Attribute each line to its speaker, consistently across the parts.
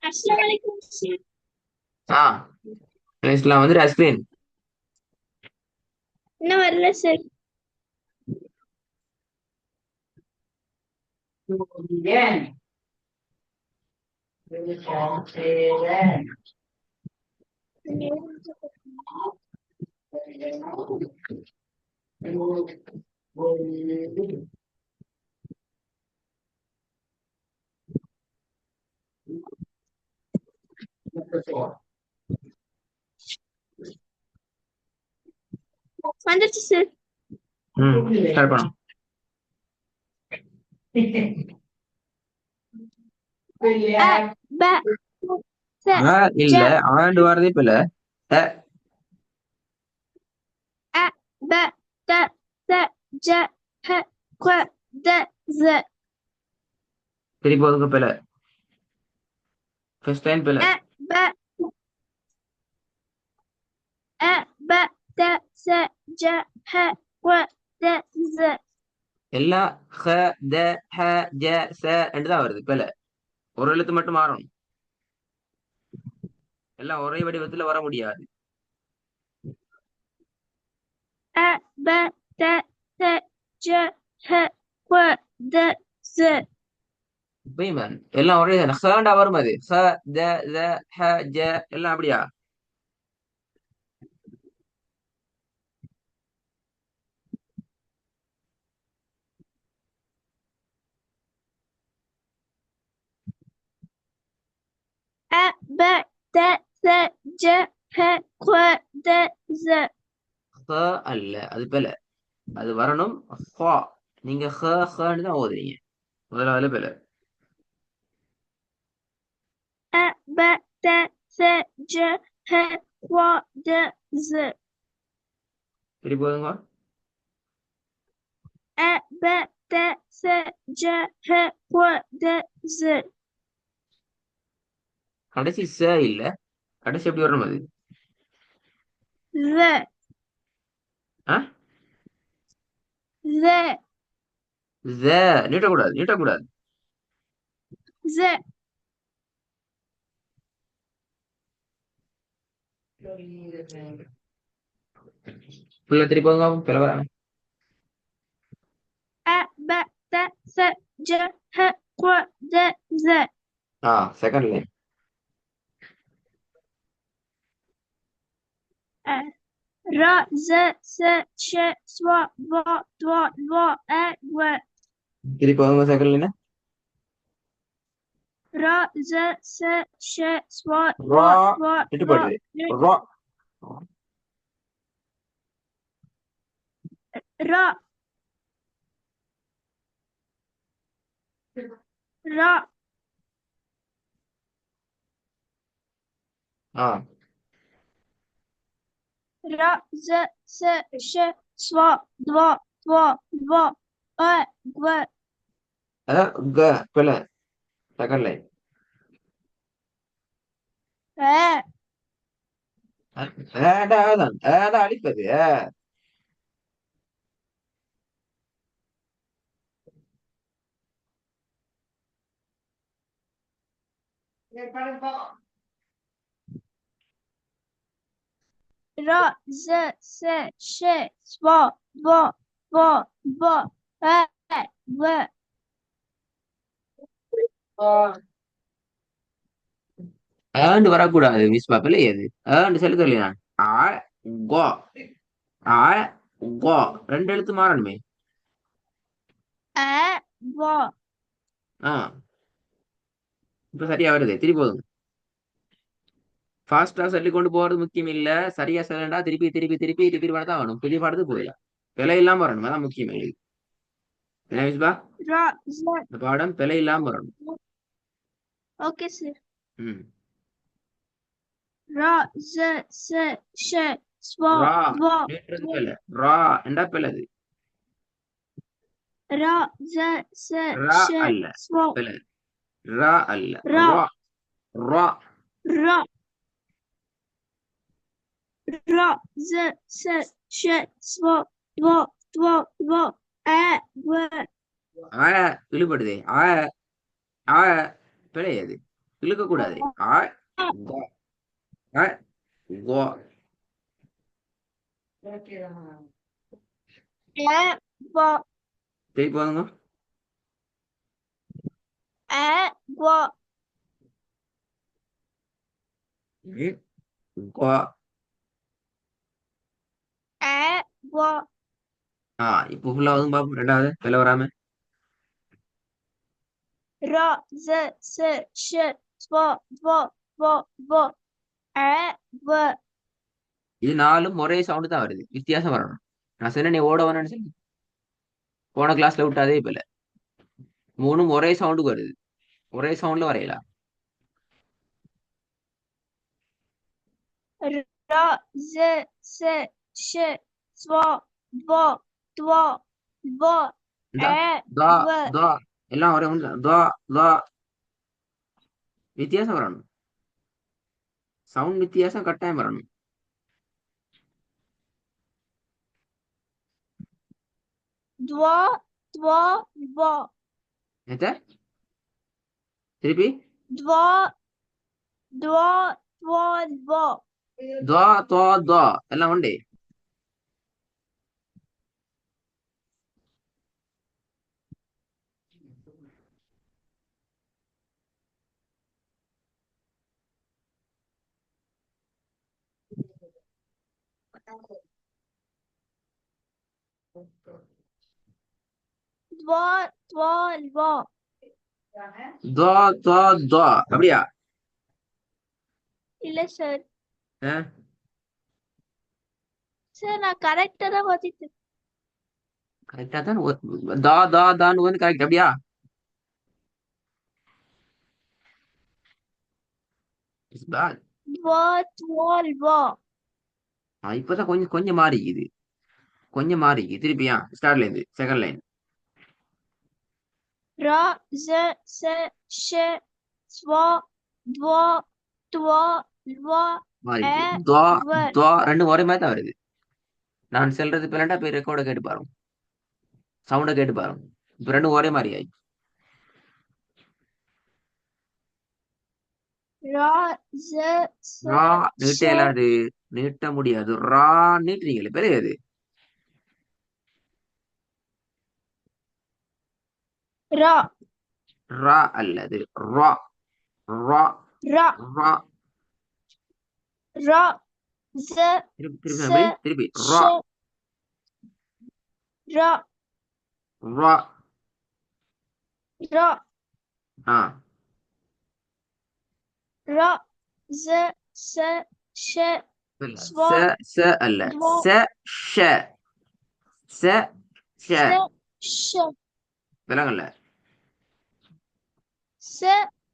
Speaker 1: अस्सलाम वालेकुम सर।
Speaker 2: ஆ இஸ்லாம் வந்து அஸ்கிரீன்.
Speaker 1: இன்னும் வரல சார். வந்துருச்சு சார்.
Speaker 2: ஸ்டார்ட் பண்ணும்.
Speaker 1: அ ப ச ஜ
Speaker 2: இல்ல ஆண்டு வாரதே இப்ப இல்ல. அ,
Speaker 1: அ ப த ச ஜ ஹ க த ஸ
Speaker 2: திருப்பி ஒதுங்க பில. ஃபர்ஸ்ட் டைம் பில.
Speaker 1: அ ப அ ப த ச ஜ ஹ க த ஸ
Speaker 2: எல்லாம் ஹ த ஹ ஜ ச தான் வருது பில. ஒரு எழுத்து மட்டும் மாறணும். எல்லாம் ஒரே வடிவத்துல வர முடியாது.
Speaker 1: அ ப த ச ஜ ஹ க த ஸ
Speaker 2: இப்பயும் man, எல்லாம் ஒரே ஹண்டா வரும் அது. ஹ த த ஹ ஜ எல்லாம் அப்படியா?
Speaker 1: அ ப த ச ஜ ஹ க த ஸ
Speaker 2: ஹ அல்ல அது பில. அது வரணும். ஹா. நீங்க ஹ ஹன்னு தான் ஓதுறீங்க. முதலாவது பில.
Speaker 1: அ ப த ச ஜ ஹ க த ஸ
Speaker 2: திருப்பி போதுங்க.
Speaker 1: அ ப த ச ஜ ஹ க த ஸ
Speaker 2: கடைசி ச இல்ல. கடைசி எப்படி வரணும் அது?
Speaker 1: ذ
Speaker 2: ஆ
Speaker 1: ذ
Speaker 2: ஜ. நீட்டக்கூடாது நீட்டக்கூடாது.
Speaker 1: ذ
Speaker 2: ஃபுல்லா திருப்பி போதுங்க பில வராங்க.
Speaker 1: அ ப த ச ஜ ஹ க த ஸ
Speaker 2: செகண்ட் லைன்.
Speaker 1: அ ர ஸ ஸ ஷ ஸ்வ வ த்வ ல்வ அ வ
Speaker 2: திருப்பி போதுங்க செகண்ட் லைன்.
Speaker 1: ர ஸ ஸ ஷ ஸ்வ வ
Speaker 2: ரா.
Speaker 1: த்வ
Speaker 2: விட்டு
Speaker 1: ல்வ
Speaker 2: போயிடுது.
Speaker 1: ழ
Speaker 2: ரா.
Speaker 1: ர ர
Speaker 2: ஆ
Speaker 1: ர ஸ ஸ ஷ ஸ்வ த்வ த்வ ல்வ அ வ
Speaker 2: அ க பில. Second line.
Speaker 1: அ
Speaker 2: அதான் அதான் அடிப்பது.
Speaker 1: ர ஸ ஸ ஷ ஸ்வ வ வ வ அ வ
Speaker 2: ஏண்டு வரக்கூடாது மிஸ் பாப்பல ஏது. ஏண்டு சொல்லி சொல்லி நான் ஆ கோ. ஆ கோ. ரெண்டு எழுத்து மாறணுமே.
Speaker 1: அ வ
Speaker 2: ஆ இப்ப சரியா வருது. திருப்பி போதும். ஃபாஸ்டா சொல்லி கொண்டு போறது முக்கியம் இல்ல. சரியா சொல்லண்டா திருப்பி திருப்பி திருப்பி திருப்பி தான் வரணும். புதிய பாடத்துக்கு போயிடலாம். பிழை இல்லாம வரணும். அதான் முக்கியம் எங்களுக்கு. என்ன மிஸ்பா?
Speaker 1: ர ஸ
Speaker 2: இந்த பாடம் பிழை இல்லாம வரணும்.
Speaker 1: Okay sir.
Speaker 2: ம்.
Speaker 1: ர ஸ ஸ ஷ ஸ்வ
Speaker 2: ரா.
Speaker 1: வ
Speaker 2: நேற்றது பிழை. ரா என்றா பிழது.
Speaker 1: ரா ஜ ச
Speaker 2: ரா
Speaker 1: ஷ
Speaker 2: அல்ல
Speaker 1: ஸ்வா
Speaker 2: பிள்ளை ரா அல்ல
Speaker 1: ரா
Speaker 2: ரா ரா
Speaker 1: ரா ரா ஜ ச ஷ ஸ்வா துவா துவா துவா அ வ
Speaker 2: ஆ இழுபடுதே ஆ ஆ பிழை அது இழுக்க கூடாது ஆ கோ ஆ கோ
Speaker 1: அ வா
Speaker 2: திருப்பி போதுங்க
Speaker 1: அ வா
Speaker 2: கோ
Speaker 1: அ வா
Speaker 2: இப்போ ஃபுல்லா வந்து பாப்போம் ரெண்டாவது பிழை வராம
Speaker 1: ரா ஜ ச ஷ ஸ்வா துவா துவா துவா அ வ
Speaker 2: இது நாலும் ஒரே சவுண்டு தான் வருது வித்தியாசம் வரணும் நான் சொன்ன நீ ஓட வேணும்னு சொல்லி போன கிளாஸ்ல விட்டாதே பிள்ளை மூணும் ஒரே சவுண்டுக்கு வருது ஒரே சவுண்ட்ல வரையலாம்
Speaker 1: ரா ஜ ச ஷ ஸ்வா துவா துவா துவா
Speaker 2: இந்தா
Speaker 1: அ
Speaker 2: தா
Speaker 1: வ
Speaker 2: தா எல்லாம் ஒரே ஒன்று தா தா வித்தியாசம் வரணும் சவுண்ட் வித்தியாசம் கட்டாயம் வரணும்
Speaker 1: துவா துவா துவா
Speaker 2: எத்த திருப்பி
Speaker 1: துவா துவா துவா துவா
Speaker 2: துவா துவா துவா எல்லாம் உண்டு
Speaker 1: துவா துவா துவா
Speaker 2: துவா துவா துவா அப்படியா
Speaker 1: இல்ல சார்
Speaker 2: ஆ?
Speaker 1: சார் நான் கரெக்டா தான் பார்த்துட்டு
Speaker 2: கரெக்டா தான் தா தா தான்னு வந்து கரெக்ட் அப்படியா இட்ஸ் பேட்
Speaker 1: துவா துவா துவா
Speaker 2: இப்பதான் கொஞ்சம் கொஞ்சம் மாறிக்குது கொஞ்சம் மாறிக்குது திருப்பியா ஸ்டார்ட்ல இருந்து செகண்ட் லைன்
Speaker 1: ரா ஜ ச ஷ ஸ்வா துவா துவா துவா அ
Speaker 2: மாறிக்கு துவா
Speaker 1: வ
Speaker 2: துவா ரெண்டும் ஒரே மாதிரி தான் வருது நான் சொல்றது பிள்ளண்டா போய் ரெக்கார்டை கேட்டு பாருங்க சவுண்டை கேட்டு பாருங்க இப்ப ரெண்டும் ஒரே மாதிரி ஆயிடுச்சு
Speaker 1: ரா ஜ ச
Speaker 2: ரா நீட்ட
Speaker 1: ஷ
Speaker 2: இயலாது நீட்ட முடியாது ரா நீட்டுறீங்களே பெரியது
Speaker 1: ரா
Speaker 2: ரா அல்லது ரா ரா
Speaker 1: ரா
Speaker 2: ரா
Speaker 1: ரா ஜ
Speaker 2: திருப்பி திருப்பி
Speaker 1: ச
Speaker 2: எப்படி திருப்பி ரா
Speaker 1: ஷ ரா
Speaker 2: ரா
Speaker 1: ரா
Speaker 2: ஆ
Speaker 1: ரா ஜ ச ஷ
Speaker 2: இல்ல
Speaker 1: ஸ்வா
Speaker 2: ச ச அல்ல
Speaker 1: துவா
Speaker 2: ச ஷ ச ஷ
Speaker 1: ச ஷ
Speaker 2: விலங்கல்ல
Speaker 1: ச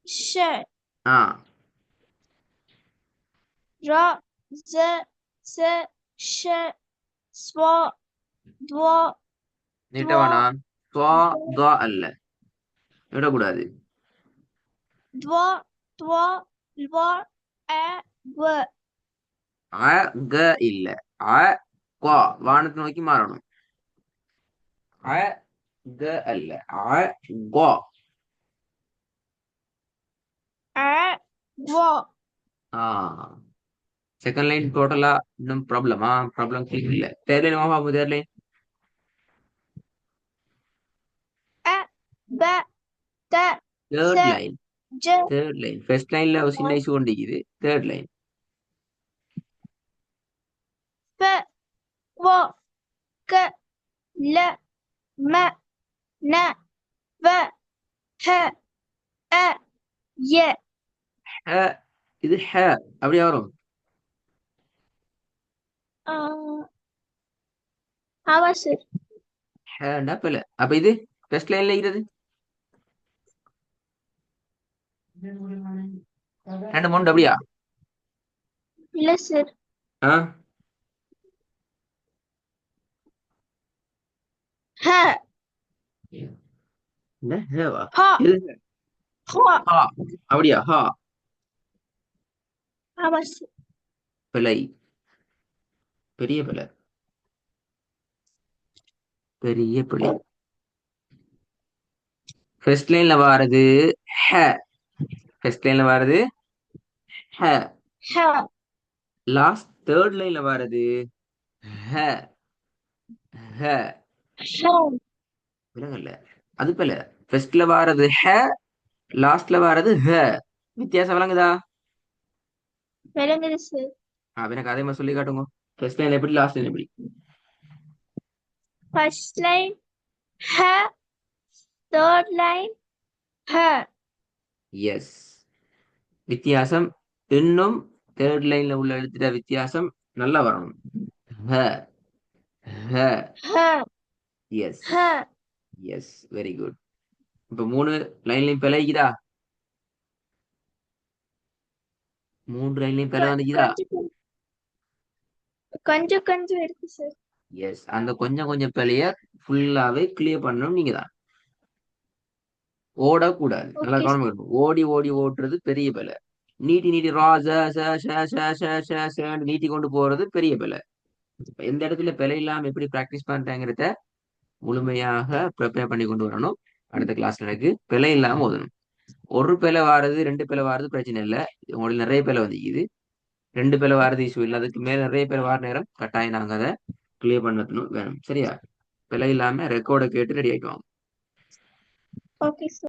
Speaker 1: ஷ
Speaker 2: ஆ
Speaker 1: ரா ஜ ச ஷ ஸ்வா துவா
Speaker 2: நீட்ட
Speaker 1: துவா
Speaker 2: வேணாம் துவா துவா அல்ல விடக்கூடாது
Speaker 1: துவா துவா துவா அ வ
Speaker 2: அ க இல்ல அ கோ வானத்தை நோக்கி மாறணும் அ க அல்ல அ கோ
Speaker 1: அ வா
Speaker 2: ஆ செகண்ட் லைன் டோட்டலா இன்னும் ப்ராப்ளம் இல்ல தேர்ட் லைன் வாங்க தேர்ட் லைன்
Speaker 1: அ ப த
Speaker 2: தேர்ட்
Speaker 1: ச
Speaker 2: லைன்
Speaker 1: ஜ
Speaker 2: தேர்ட் லைன் ஃபர்ஸ்ட் லைன்ல ஒரு சின்ன இஷ்யூ கொண்டிருக்குது தேர்ட் லைன்
Speaker 1: ப வ க ல ம ந வ ஹ அ ய
Speaker 2: ஹ இது ஹ அப்படியே வரும்
Speaker 1: ஆ, ஆமா சார்
Speaker 2: ஹேண்டா பிள்ளை அப்ப இது ஃபர்ஸ்ட் லைன்ல இருக்கிறது ரெண்டு மூணு அப்படியா
Speaker 1: இல்ல சார்
Speaker 2: ஆ
Speaker 1: ஹ
Speaker 2: என்ன ஹேவா?
Speaker 1: ஹா
Speaker 2: எது?
Speaker 1: ஹா
Speaker 2: ஹா. அப்படியா? ஹா.
Speaker 1: ஆமா
Speaker 2: பிழை. பெரிய பிழை. பெரிய பிழை. ஃபர்ஸ்ட் லைன்ல வாரது ஹ. ஃபர்ஸ்ட் லைன்ல வாரது ஹ.
Speaker 1: ஹா
Speaker 2: லாஸ்ட் தேர்ட் லைன்ல வாரது ஹ. ஹ.
Speaker 1: ஹா
Speaker 2: விலங்கல்ல. அது பிழை. ஃபர்ஸ்ட்ல வாரது ஹ. லாஸ்ட்ல வாரது ஹ. வித்தியாசம் விளங்குதா?
Speaker 1: விளங்குது சார்.
Speaker 2: எனக்கு அதே மாதிரி சொல்லி காட்டுங்க. ஃபர்ஸ்ட் லைன் எப்படி, லாஸ்ட் லைன் எப்படி?
Speaker 1: ஃபர்ஸ்ட் லைன் ஹ, தேர்ட் லைன் ஹ.
Speaker 2: எஸ். வித்தியாசம் இன்னும் தேர்ட் லைன்ல உள்ள எழுத்துட்ட வித்தியாசம் நல்லா வரணும். ஹ. ஹ.
Speaker 1: ஹ
Speaker 2: எஸ்.
Speaker 1: ஹ
Speaker 2: எஸ், வெரி குட். இப்ப 3 லைன்லயும் பிழைக்குதா? 3 லைன்லயும் பிழை வந்துக்குதா?
Speaker 1: கொஞ்சம் கொஞ்சம் கொஞ்சம் இருக்கு சார்.
Speaker 2: எஸ், அந்த கொஞ்சம் கொஞ்சம் பிழைய ஃபுல்லாவே கிளியர் பண்ணணும் நீங்க தான். ஓடக்கூடாது. நல்லா
Speaker 1: ஓகே
Speaker 2: கவனம்
Speaker 1: சார்.
Speaker 2: இருக்கணும். ஓடி ஓடி ஓட்டுறது பெரிய பிழை. நீட்டி நீட்டி ரா ச ச ஷ ஷ ஷ ஷ ஷன்னு நீட்டி கொண்டு போறது பெரிய பிழை. எந்த இடத்துல பிழை இல்லாம எப்படி பிராக்டிஸ் பண்றேங்கிறத முழுமையாக ப்ரிப்பேர் பண்ணி கொண்டு வரணும். அடுத்த கிளாஸ்ல எனக்கு பிழை இல்லாம ஓதணும். ஒரு பிழை வாரது, 2 பிழை வாரது பிரச்சனை இல்லை. உங்களுக்கு நிறைய பிழை வந்துக்குது. 2 பிழை வாரது இஷ்யூ இல்லை. அதுக்கு மேல நிறைய பிழை வார நேரம் கட்டாயம் நாங்க அதை கிளியர் பண்ணணும் வேணும். சரியா? பிழை இல்லாம ரெக்கார்டை கேட்டு ரெடி ஆயிட்டு வாங்க.
Speaker 1: Okay sir.